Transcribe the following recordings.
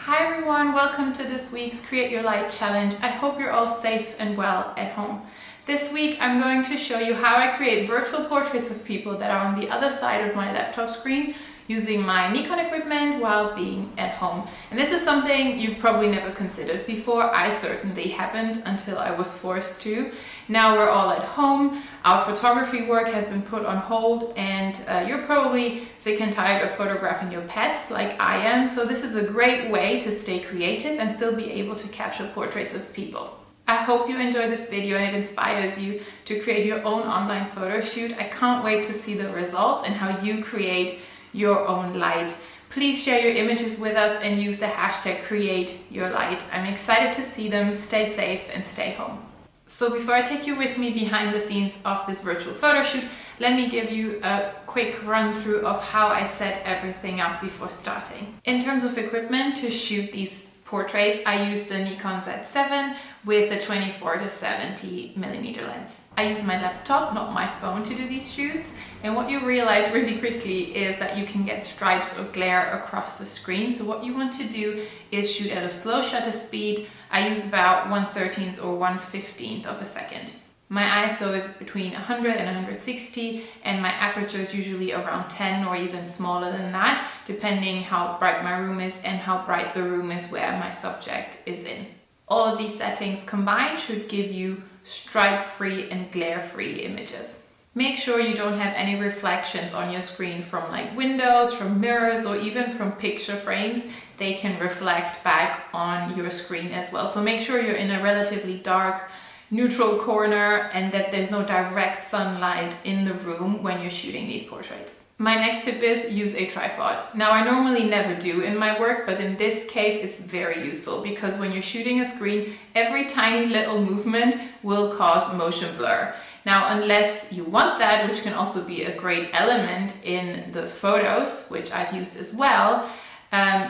Hi everyone, welcome to this week's Create Your Light Challenge. I hope you're all safe and well at home. This week I'm going to show you how I create virtual portraits of people that are on the other side of my laptop screen using my Nikon equipment while being at home. And this is something you probably never considered before. I certainly haven't until I was forced to. Now we're all at home, our photography work has been put on hold, and you're probably sick and tired of photographing your pets like I am, so this is a great way to stay creative and still be able to capture portraits of people. I hope you enjoy this video and it inspires you to create your own online photo shoot. I can't wait to see the results and how you create your own light. Please share your images with us and use the hashtag #CreateYourLight. I'm excited to see them. Stay safe and stay home. So before I take you with me behind the scenes of this virtual photo shoot, let me give you a quick run through of how I set everything up before starting. In terms of equipment to shoot these portraits, I use the Nikon Z7 with the 24-70mm lens. I use my laptop, not my phone, to do these shoots, and what you realize really quickly is that you can get stripes or glare across the screen. So what you want to do is shoot at a slow shutter speed. I use about 1/13 or 1/15 of a second. My ISO is between 100 and 160, and my aperture is usually around 10 or even smaller than that, depending how bright my room is and how bright the room is where my subject is in. All of these settings combined should give you stripe-free and glare-free images. Make sure you don't have any reflections on your screen from like windows, from mirrors, or even from picture frames. They can reflect back on your screen as well. So make sure you're in a relatively dark, neutral corner and that there's no direct sunlight in the room when you're shooting these portraits. My next tip is use a tripod. Now I normally never do in my work, but in this case it's very useful because when you're shooting a screen, every tiny little movement will cause motion blur. Now, unless you want that, which can also be a great element in the photos, which I've used as well,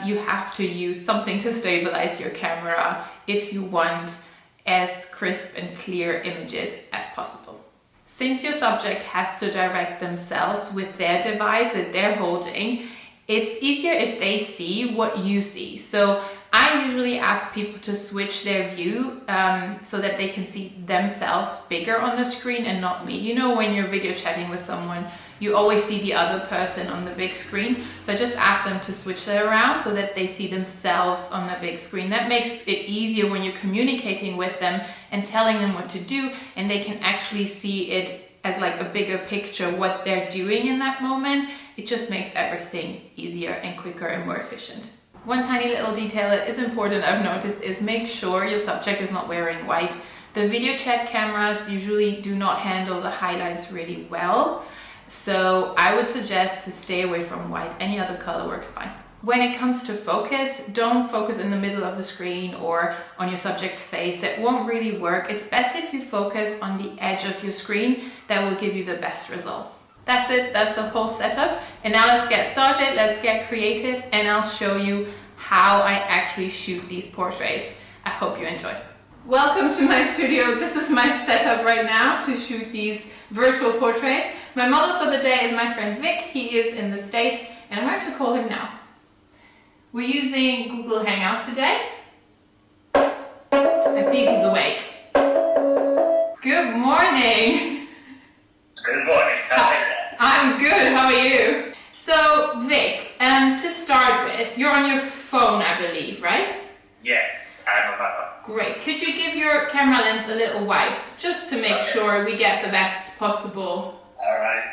you have to use something to stabilize your camera if you want as crisp and clear images as possible. Since your subject has to direct themselves with their device that they're holding, it's easier if they see what you see. So I usually ask people to switch their view so that they can see themselves bigger on the screen and not me. You know, when you're video chatting with someone, you always see the other person on the big screen. So I just ask them to switch that around so that they see themselves on the big screen. That makes it easier when you're communicating with them and telling them what to do, and they can actually see it as like a bigger picture, what they're doing in that moment. It just makes everything easier and quicker and more efficient. One tiny little detail that is important I've noticed is make sure your subject is not wearing white. The video chat cameras usually do not handle the highlights really well, so I would suggest to stay away from white. Any other color works fine. When it comes to focus, don't focus in the middle of the screen or on your subject's face. That won't really work. It's best if you focus on the edge of your screen. That will give you the best results. That's it, that's the whole setup. And now let's get started, let's get creative, and I'll show you how I actually shoot these portraits. I hope you enjoy. Welcome to my studio. This is my setup right now to shoot these virtual portraits. My model for the day is my friend Vic. He is in the States, and I'm going to call him now. We're using Google Hangout today. Let's see if he's awake. Good morning. Good morning. How are you? I'm good, how are you? So Vic, to start with, you're on your phone, I believe, right? Yes, I'm on my phone. Great. Could you give your camera lens a little wipe, just to make sure we get the best possible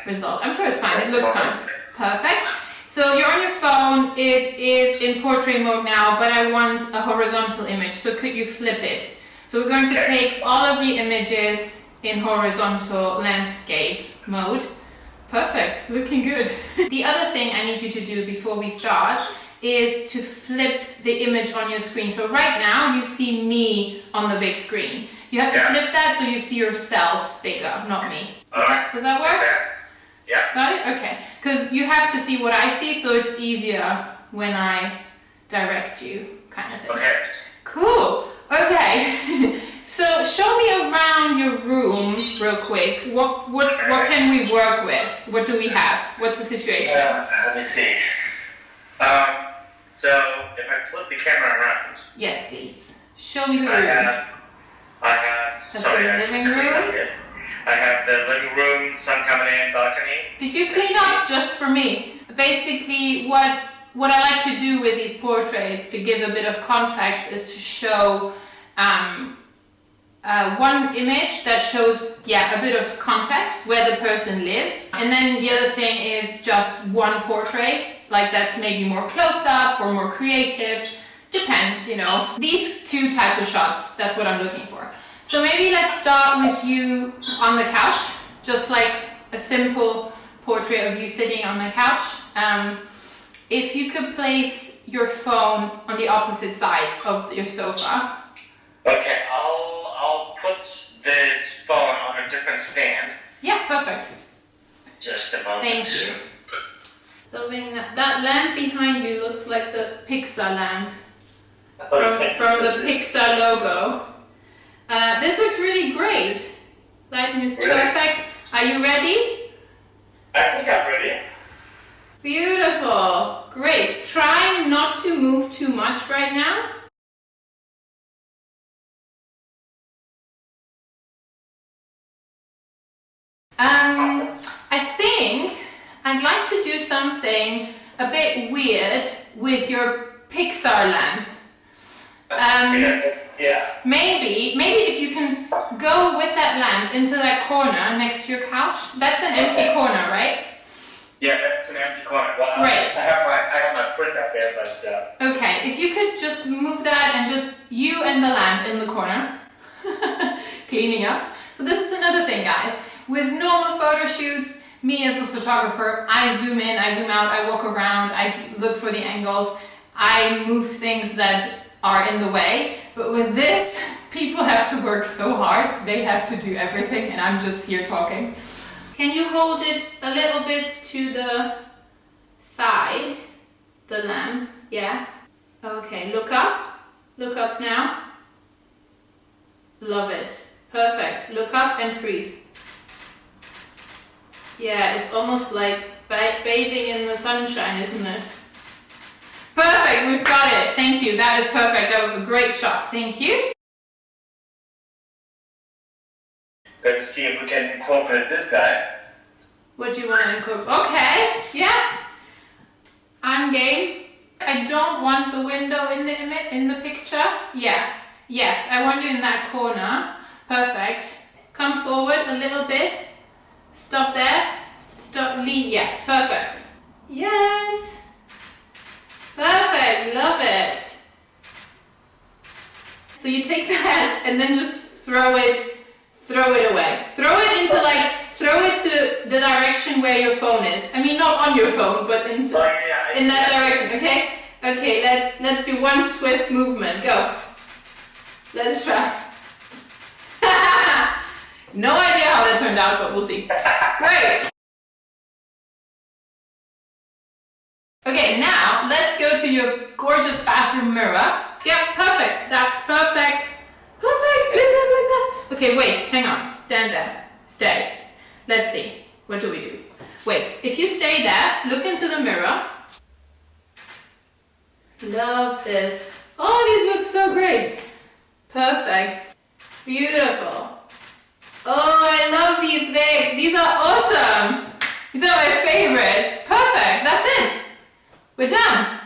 result? I'm sure it's fine, it looks fine. Perfect. So you're on your phone, it is in portrait mode now, but I want a horizontal image, so could you flip it? So we're going to take all of the images in horizontal landscape mode. Perfect, looking good. The other thing I need you to do before we start is to flip the image on your screen. So right now you see me on the big screen. You have to flip that so you see yourself bigger, not me. Does that work? Yeah. Got it? Okay. Because you have to see what I see, so it's easier when I direct you, kind of thing. Okay. Cool. Okay. So show me around your room real quick. What can we work with? What do we have? What's the situation? Let me see. So if I flip the camera around, Yes, please. Show me the I room. have. That's the living room. I have the living room, sun coming in, balcony. Did you clean up just for me? Basically, what I like to do with these portraits to give a bit of context is to show one image that shows, a bit of context where the person lives. And then the other thing is just one portrait, like that's maybe more close up or more creative. Depends, These two types of shots, that's what I'm looking for. So maybe let's start with you on the couch, just like a simple portrait of you sitting on the couch. If you could place your phone on the opposite side of your sofa. Okay, I'll put this phone on a different stand. Yeah, perfect. Just a moment. Thank you. Loving that lamp behind you looks like the Pixar lamp from the Pixar logo. This looks really great. Lighting is perfect. Are you ready? I think I'm ready. Beautiful. Great. Try not to move too much right now. I think I'd like to do something a bit weird with your Pixar lamp. Yeah. Maybe if you can go with that lamp into that corner next to your couch. That's an empty corner, right? Yeah, that's an empty corner. Well, Right. I have my print up there, but... Okay, if you could just move that and just you and the lamp in the corner. Cleaning up. So this is another thing, guys. With normal photo shoots, me as a photographer, I zoom in, I zoom out, I walk around, I look for the angles, I move things that are in the way. But with this, people have to work so hard. They have to do everything and I'm just here talking. Can you hold it a little bit to the side, the lamp? Yeah. Okay, look up. Look up now. Love it. Perfect. Look up and freeze. Yeah, it's almost like bathing in the sunshine, isn't it? Perfect, we've got it. Thank you. That is perfect. That was a great shot. Thank you. Let's see if we can incorporate this guy. What do you want to incorporate? Okay, yeah. I'm game. I don't want the window in the image, in the picture. Yeah. Yes, I want you in that corner. Perfect. Come forward a little bit. Stop there. Stop. Lean. Yes. Perfect. Yes. Perfect. Love it. So you take that and then just throw it away. Throw it to the direction where your phone is. I mean, not on your phone, but in that direction. Okay. Okay. Let's do one swift movement. Go. Let's try. No idea how that turned out, but we'll see. Great. Okay, now let's go to your gorgeous bathroom mirror. Yep, perfect. That's perfect. Perfect. Okay, wait, hang on. Stand there. Stay. Let's see. What do we do? Wait, if you stay there, look into the mirror. Love this. Oh, these look so great. Perfect. Beautiful. Oh, I love these big. These are awesome. These are my favorites. Perfect. That's it. We're done.